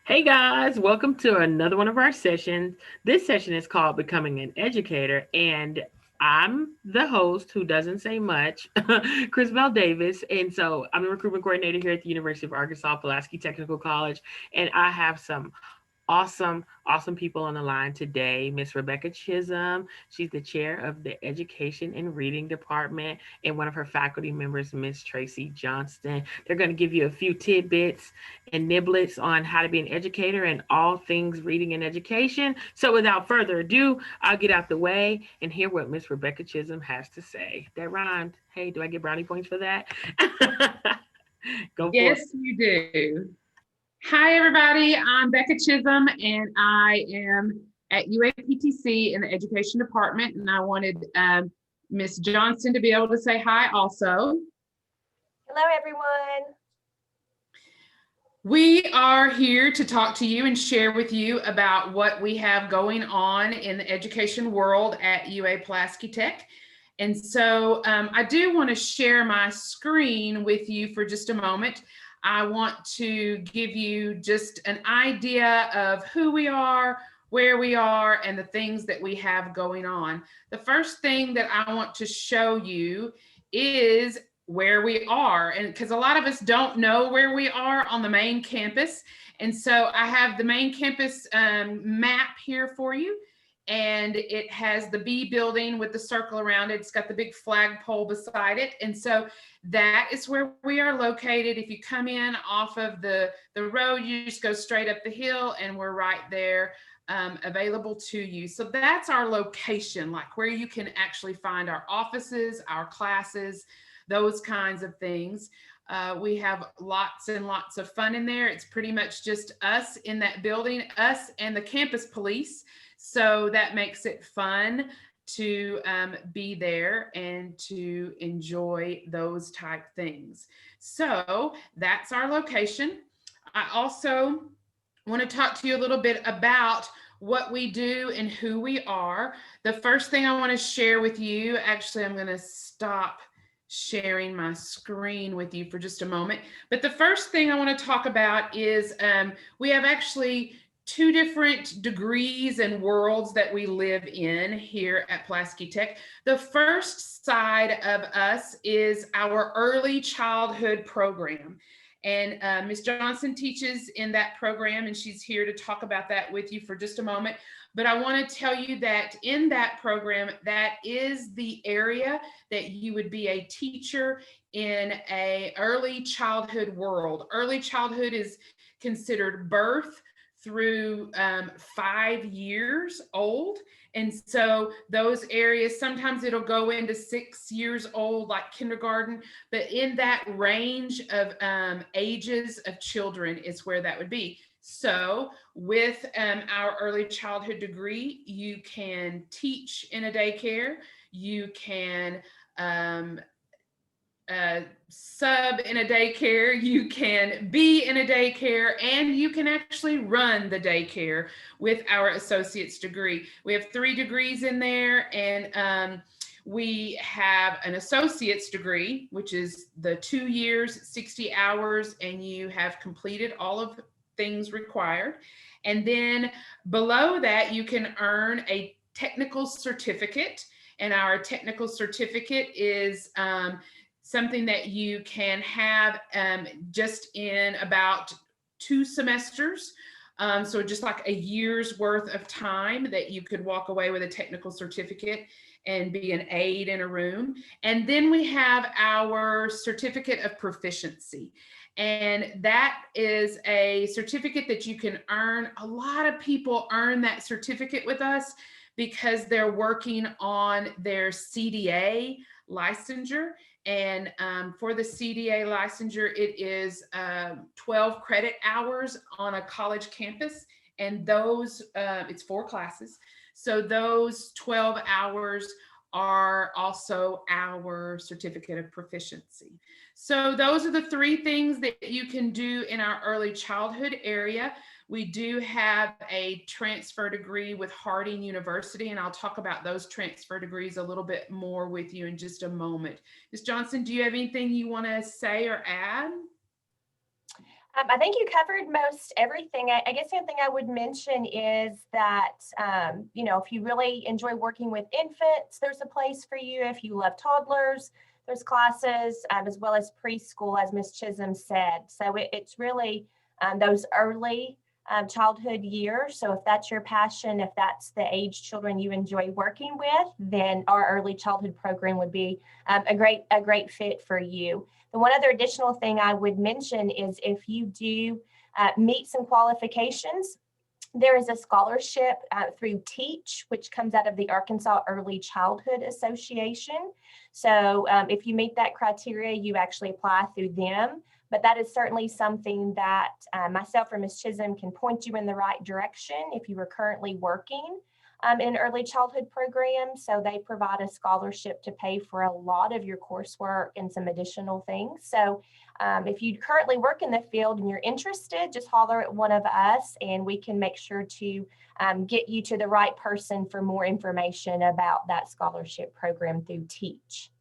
Hey guys, welcome to another one of our sessions. This session is called Becoming an Educator, and I'm the host who doesn't say much, Chris Bell Davis. And so I'm the recruitment coordinator here at the University of Arkansas Pulaski Technical College, and I have some awesome people on the line today. Miss Rebecca Chisholm, she's the chair of the Education and Reading Department, and one of her faculty members, Miss Tracy Johnston. They're going to give you a few tidbits and niblets on how to be an educator and all things reading and education. So without further ado, I'll get out the way and hear what Miss Rebecca Chisholm has to say. That rhymed. Hey, do I get brownie points for that? Go for it. Yes, you do. Hi, everybody. I'm Becca Chisholm, and I am at UA-PTC in the Education Department, and I wanted Miss Johnston to be able to say hi also. Hello, everyone. We are here to talk to you and share with you about what we have going on in the education world at UA-Pulaski Tech. And so I do want to share my screen with you for just a moment. I want to give you just an idea of who we are, where we are, and the things that we have going on. The first thing that I want to show you is where we are, and because a lot of us don't know where we are on the main campus. And so I have the main campus map here for you. And it has the B building with the circle around it. It's got the big flagpole beside it. And so that is where we are located. If you come in off of the road, you just go straight up the hill and we're right there available to you. So that's our location, like where you can actually find our offices, our classes, those kinds of things. We have lots and lots of fun in there. It's pretty much just us in that building, us and the campus police. So that makes it fun to be there and to enjoy those type things. So that's our location. I also want to talk to you a little bit about what we do and who we are. The first thing I want to share with you, actually, I'm going to stop sharing my screen with you for just a moment. But the first thing I want to talk about is we have actually two different degrees and worlds that we live in here at Pulaski Tech. The first side of us is our early childhood program. And Ms. Johnson teaches in that program, and she's here to talk about that with you for just a moment. But I want to tell you that in that program, that is the area that you would be a teacher in a early childhood world. Early childhood is considered birth through 5 years old. And so those areas, sometimes it'll go into 6 years old, like kindergarten, but in that range of ages of children is where that would be. So with our early childhood degree, you can teach in a daycare, you can sub in a daycare, you can be in a daycare, and you can actually run the daycare with our associate's degree. We have 3 degrees in there, and we have an associate's degree, which is the 2 years, 60 hours, and you have completed all of the things required. And then below that, you can earn a technical certificate, and our technical certificate is something that you can have just in about 2 semesters. So just like a year's worth of time that you could walk away with a technical certificate and be an aide in a room. And then we have our certificate of proficiency. And that is a certificate that you can earn. A lot of people earn that certificate with us because they're working on their CDA licensure. And for the CDA licensure, it is 12 credit hours on a college campus. And those, it's 4 classes. So those 12 hours are also our certificate of proficiency. So those are the 3 things that you can do in our early childhood area. We do have a transfer degree with Harding University, and I'll talk about those transfer degrees a little bit more with you in just a moment. Ms. Johnson, do you have anything you want to say or add? I think you covered most everything. I guess the only thing I would mention is that, if you really enjoy working with infants, there's a place for you. If you love toddlers, there's classes, as well as preschool, as Ms. Chisholm said. So it's really those early childhood years. So if that's your passion, if that's the age children you enjoy working with, then our early childhood program would be a great fit for you. The one other additional thing I would mention is if you do meet some qualifications, there is a scholarship through TEACH, which comes out of the Arkansas Early Childhood Association. So if you meet that criteria, you actually apply through them. But that is certainly something that myself or Ms. Chisholm can point you in the right direction if you are currently working in an early childhood program. So they provide a scholarship to pay for a lot of your coursework and some additional things. So if you currently work in the field and you're interested, just holler at one of us and we can make sure to get you to the right person for more information about that scholarship program through TEACH.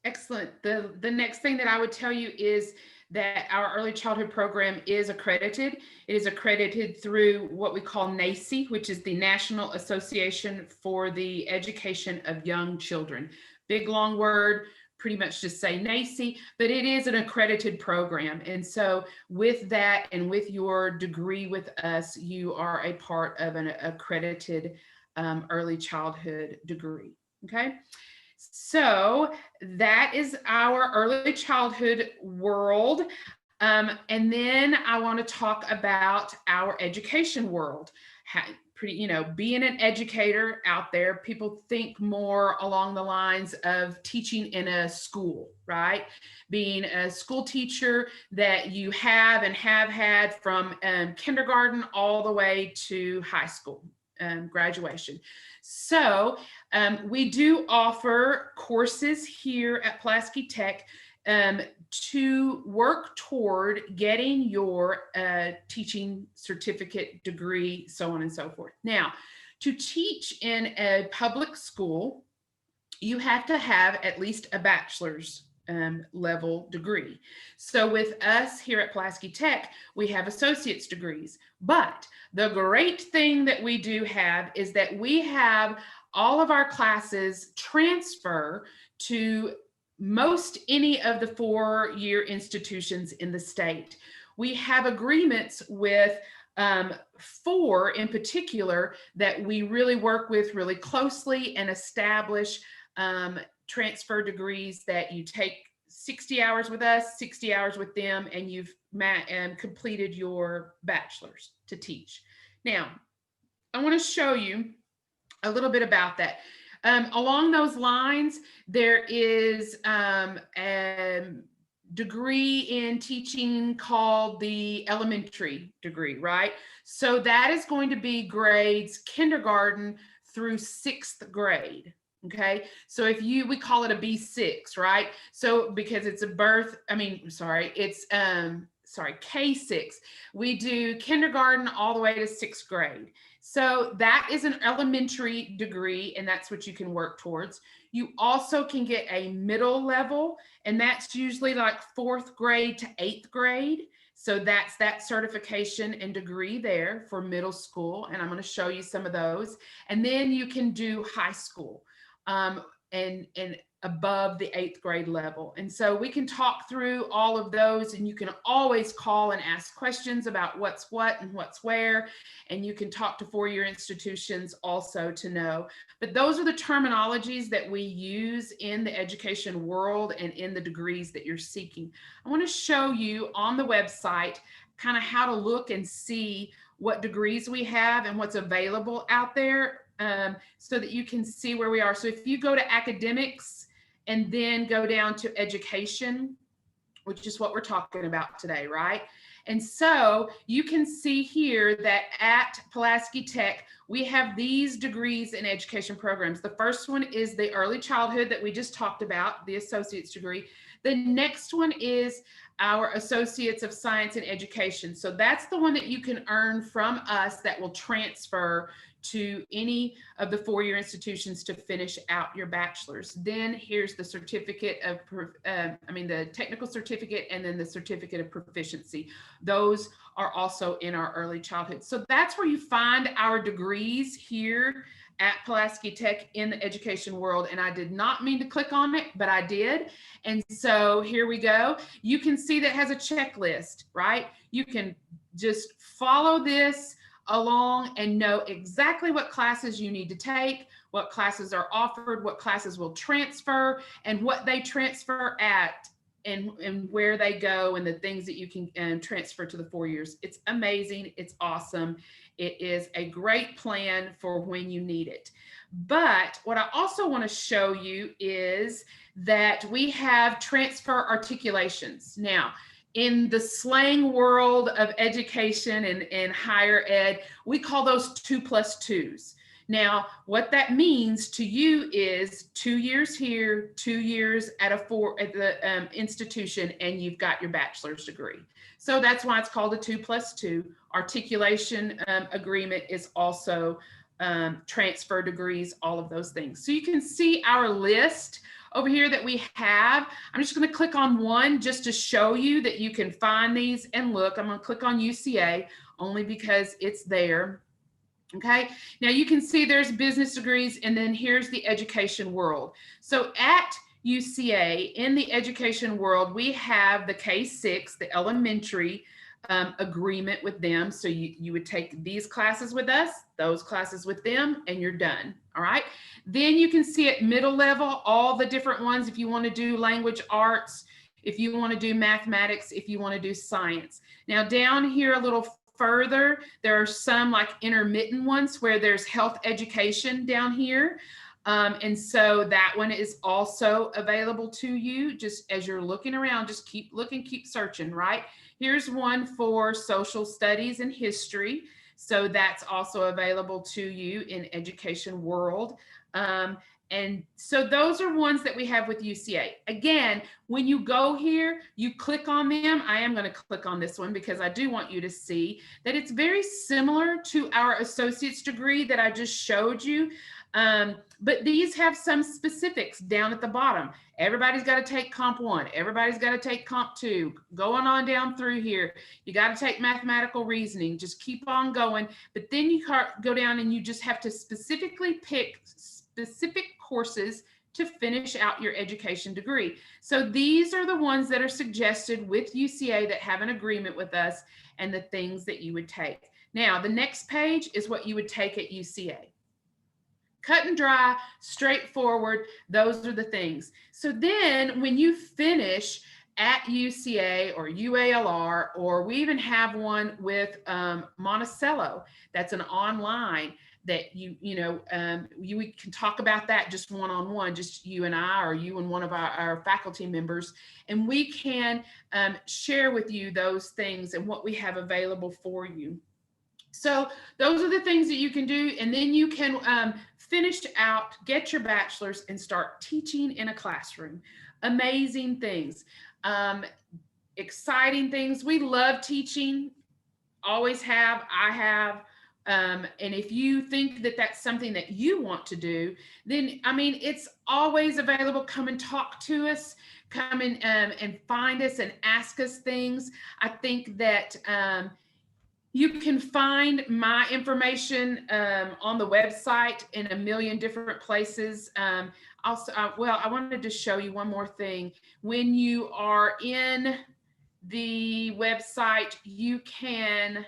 Excellent. The next thing that I would tell you is that our early childhood program is accredited. It is accredited through what we call NACCE, which is the National Association for the Education of Young Children. Big, long word, pretty much just say NACCE, but it is an accredited program. And so with that and with your degree with us, you are a part of an accredited early childhood degree, okay? So that is our early childhood world. And then I want to talk about our education world. Being an educator out there, people think more along the lines of teaching in a school, right? Being a school teacher that you have and have had from kindergarten all the way to high school graduation. So we do offer courses here at Pulaski Tech to work toward getting your teaching certificate, degree, so on and so forth. Now, to teach in a public school, you have to have at least a bachelor's level degree. So with us here at Pulaski Tech, we have associate's degrees. But the great thing that we do have is that we have all of our classes transfer to most any of the four-year institutions in the state. We have agreements with 4 in particular that we really work with really closely and establish transfer degrees that you take 60 hours with us, 60 hours with them, and you've completed your bachelor's to teach. Now, I want to show you a little bit about that. Along those lines, there is a degree in teaching called the elementary degree, right? So that is going to be grades kindergarten through 6th grade. Okay, so we call it a B6, right? So because it's K6. We do kindergarten all the way to 6th grade. So that is an elementary degree, and that's what you can work towards. You also can get a middle level, and that's usually like 4th grade to 8th grade. So that's that certification and degree there for middle school, and I'm going to show you some of those. And then you can do high school. And above the 8th grade level. And so we can talk through all of those, and you can always call and ask questions about what's what and what's where. And you can talk to four-year institutions also to know. But those are the terminologies that we use in the education world and in the degrees that you're seeking. I want to show you on the website kind of how to look and see what degrees we have and what's available out there, so that you can see where we are. So if you go to academics and then go down to education, which is what we're talking about today, right? And so you can see here that at Pulaski Tech, we have these degrees in education programs. The first one is the early childhood that we just talked about, the associate's degree. The next one is our Associates of Science in Education. So that's the one that you can earn from us that will transfer to any of the four-year institutions to finish out your bachelor's. Then here's the certificate of, the technical certificate, and then the certificate of proficiency. Those are also in our early childhood. So that's where you find our degrees here at Pulaski Tech in the education world. And I did not mean to click on it, but I did. And so here we go. You can see that it has a checklist, right? You can just follow this along and know exactly what classes you need to take, what classes are offered, what classes will transfer, and what they transfer at, and where they go, and the things that you can transfer to the 4 years. It's amazing. It's awesome. It is a great plan for when you need it. But what I also want to show you is that we have transfer articulations. Now, in the slang world of education and higher ed, we call those 2+2s. Now, what that means to you is 2 years here, 2 years at the institution, and you've got your bachelor's degree. So that's why it's called a 2+2. Articulation agreement is also transfer degrees, all of those things. So you can see our list over here that we have. I'm just going to click on one just to show you that you can find these and look. I'm going to click on UCA only because it's there. Okay, now you can see there's business degrees, and then here's the education world. So at UCA, in the education world, we have the K-6, the elementary agreement with them. So you would take these classes with us, those classes with them, and you're done. All right. Then you can see at middle level, all the different ones. If you want to do language arts, if you want to do mathematics, if you want to do science. Now down here a little further, there are some like intermittent ones where there's health education down here. And so that one is also available to you. Just as you're looking around, just keep looking, keep searching, right? Here's one for social studies and history. So that's also available to you in education world. And so those are ones that we have with UCA. Again, when you go here, you click on them. I am going to click on this one because I do want you to see that it's very similar to our associate's degree that I just showed you. But these have some specifics down at the bottom. Everybody's got to take Comp 1. Everybody's got to take Comp 2. Going on down through here, you got to take mathematical reasoning. Just keep on going. But then you go down and you just have to specifically pick specific courses to finish out your education degree. So these are the ones that are suggested with UCA that have an agreement with us and the things that you would take. Now, the next page is what you would take at UCA. Cut and dry, straightforward, those are the things. So then when you finish at UCA or UALR, or we even have one with Monticello, that's an online that we can talk about that just one-on-one, just you and I, or you and one of our faculty members, and we can share with you those things and what we have available for you. So those are the things that you can do, and then you can finish out, get your bachelor's, and start teaching in a classroom. Amazing things, exciting things. We love teaching, always have, I have. And if you think that that's something that you want to do, then, I mean, it's always available. Come and talk to us, come in and find us and ask us things. I think that you can find my information on the website in a million different places. Also, I wanted to show you one more thing. When you are in the website, you can,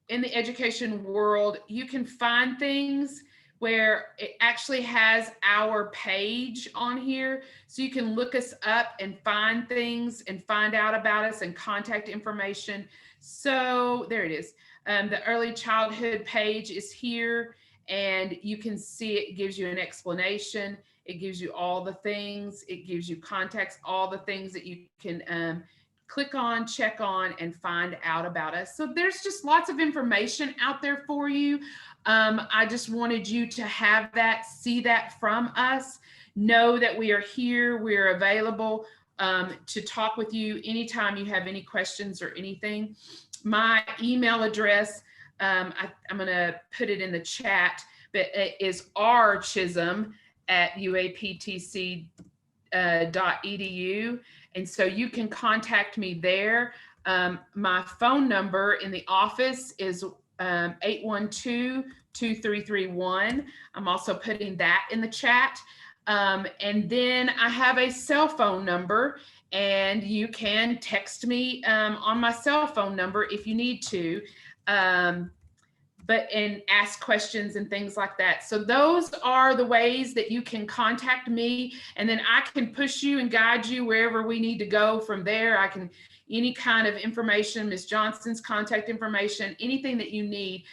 in the education world, you can find things where it actually has our page on here. So you can look us up and find things and find out about us and contact information. So there it is. The early childhood page is here, and you can see it gives you an explanation. It gives you all the things. It gives you contacts, all the things that you can click on, check on, and find out about us. So there's just lots of information out there for you. I just wanted you to have that, see that from us. know that we are here. We're available to talk with you anytime you have any questions or anything. My email address, I'm going to put it in the chat, but it is rchisholm@uaptc.edu. And so you can contact me there. My phone number in the office is 812-2331. I'm also putting that in the chat. And then I have a cell phone number, and you can text me on my cell phone number if you need to, and ask questions and things like that. So those are the ways that you can contact me, and then I can push you and guide you wherever we need to go from there. I can, any kind of information, Ms. Johnson's contact information, anything that you need.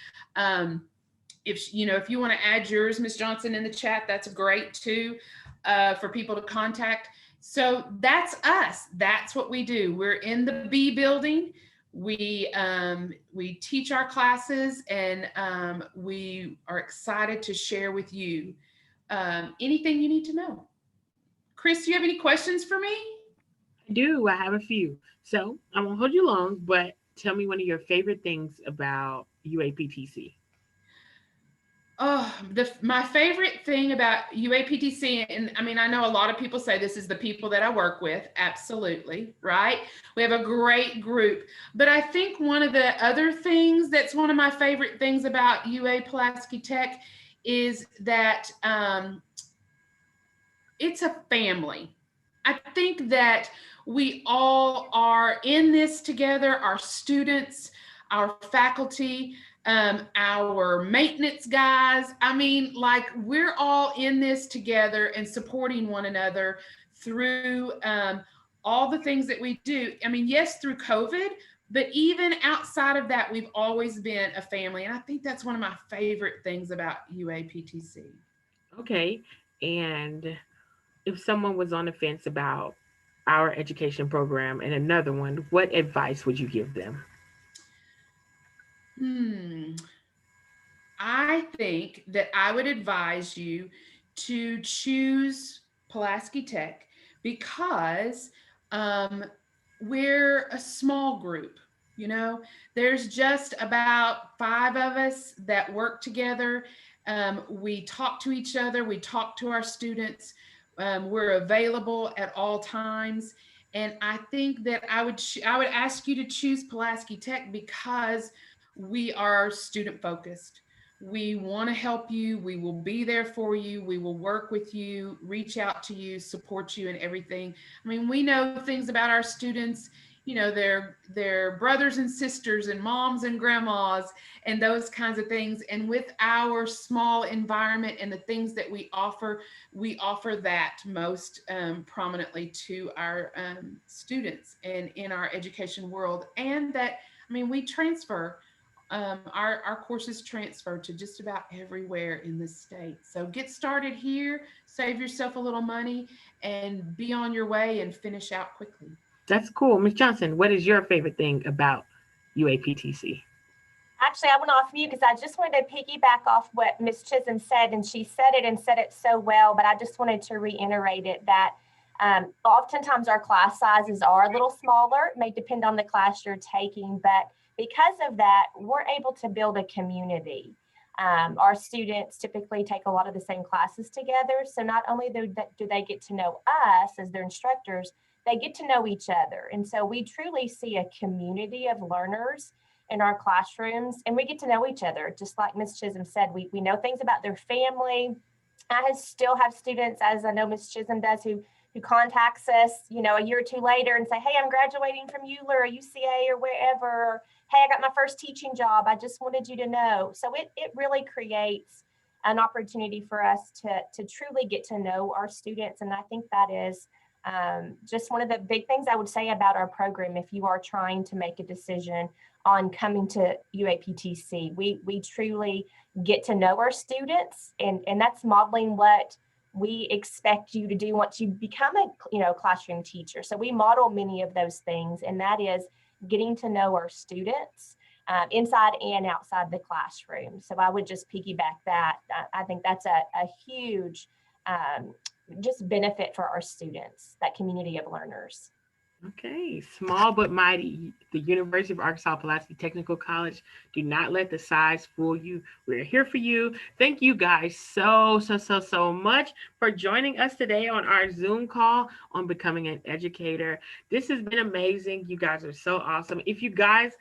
If you want to add yours, Ms. Johnson, in the chat, that's great too, for people to contact. So that's us. That's what we do. We're in the B building. We teach our classes, and we are excited to share with you anything you need to know. Chris, do you have any questions for me? I do. I have a few. So I won't hold you long, but tell me one of your favorite things about UA-PTC. Oh, my favorite thing about UA-PTC, and I mean, I know a lot of people say this is the people that I work with. Absolutely, right? We have a great group. But I think one of the other things that's one of my favorite things about UA-Pulaski Tech is that it's a family. I think that we all are in this together, our students, our faculty, our maintenance guys. I mean, like, we're all in this together and supporting one another through all the things that we do. I mean, yes, through COVID, but even outside of that, we've always been a family. And I think that's one of my favorite things about UA-PTC. Okay. And if someone was on the fence about our education program and another one, what advice would you give them? I think that I would advise you to choose Pulaski Tech because we're a small group. There's just about 5 of us that work together. We talk to each other, we talk to our students. We're available at all times. And I think that I would ask you to choose Pulaski Tech because we are student focused. We want to help you. We will be there for you. We will work with you, reach out to you, support you in everything. I mean, we know things about our students, their brothers and sisters and moms and grandmas and those kinds of things. And with our small environment and the things that we offer that most prominently to our students and in our education world. And that, I mean, we transfer. Our courses transfer to just about everywhere in the state. So get started here, save yourself a little money, and be on your way and finish out quickly. That's cool. Ms. Johnson, what is your favorite thing about UA-PTC? Actually, I went off mute because I just wanted to piggyback off what Ms. Chisholm said, and she said it so well, but I just wanted to reiterate it that oftentimes our class sizes are a little smaller. It may depend on the class you're taking, but because of that, we're able to build a community. Our students typically take a lot of the same classes together. So not only do they get to know us as their instructors, they get to know each other. And so we truly see a community of learners in our classrooms, and we get to know each other. Just like Ms. Chisholm said, we know things about their family. I still have students, as I know Ms. Chisholm does, who contacts us, a year or two later and say, hey, I'm graduating from ULA or UCA or wherever. Or, hey, I got my first teaching job. I just wanted you to know. So it really creates an opportunity for us to truly get to know our students. And I think that is just one of the big things I would say about our program. If you are trying to make a decision on coming to UA-PTC, we truly get to know our students, and that's modeling what we expect you to do once you become a classroom teacher. So we model many of those things, and that is getting to know our students inside and outside the classroom. So I would just piggyback that. I think that's a huge just benefit for our students, that community of learners. Okay, small but mighty. The University of Arkansas Pulaski Technical College. Do not let the size fool you. We're here for you. Thank you guys so much for joining us today on our Zoom call on becoming an educator. This has been amazing. You guys are so awesome. If you guys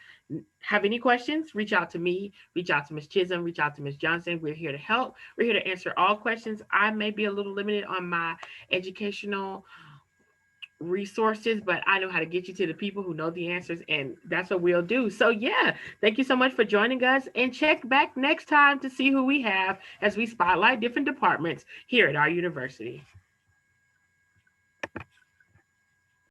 have any questions, reach out to me, reach out to Ms. Chisholm, reach out to Ms. Johnson. We're here to help. We're here to answer all questions. I may be a little limited on my educational resources, but I know how to get you to the people who know the answers, and that's what we'll do. So yeah, thank you so much for joining us, and check back next time to see who we have as we spotlight different departments here at our university.